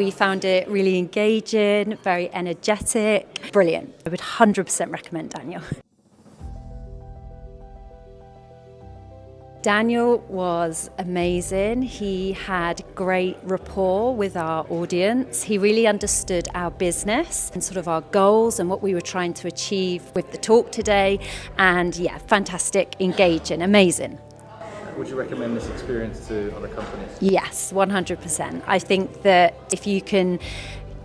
We found it really engaging, very energetic, brilliant. I would 100% recommend Daniel. Daniel was amazing. He had great rapport with our audience. He really understood our business and sort of our goals and what we were trying to achieve with the talk today. And yeah, fantastic, engaging, amazing. Would you recommend this experience to other companies? Yes, 100%. I think that if you can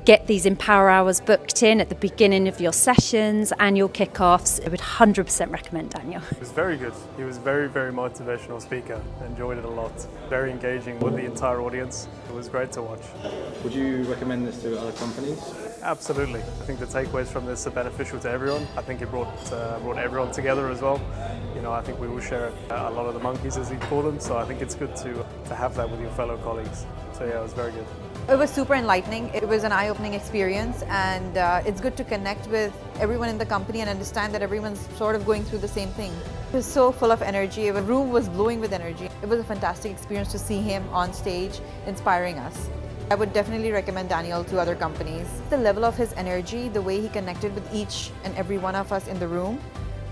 get these Empower Hours booked in at the beginning of your sessions and your kickoffs, I would 100% recommend Daniel. It was very good. He was very motivational speaker. I enjoyed it a lot. Very engaging with the entire audience. It was great to watch. Would you recommend this to other companies? Absolutely. I think the takeaways from this are beneficial to everyone. I think it brought everyone together as well. You know, I think we will share a lot of the monkeys, as he called them, so I think it's good to have that with your fellow colleagues. So yeah, it was very good. It was super enlightening. It was an eye-opening experience, and it's good to connect with everyone in the company and understand that everyone's sort of going through the same thing. It was so full of energy. The room was glowing with energy. It was a fantastic experience to see him on stage inspiring us. I would definitely recommend Daniel to other companies. The level of his energy, the way he connected with each and every one of us in the room,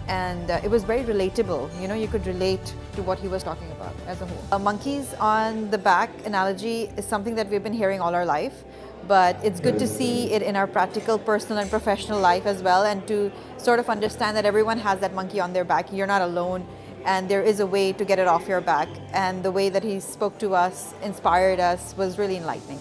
and it was very relatable. You know, you could relate to what he was talking about as a whole. Monkeys on the back analogy is something that we've been hearing all our life, but it's good to see it in our practical, personal and professional life as well, and to sort of understand that everyone has that monkey on their back. You're not alone, and there is a way to get it off your back. And the way that he spoke to us, inspired us, was really enlightening.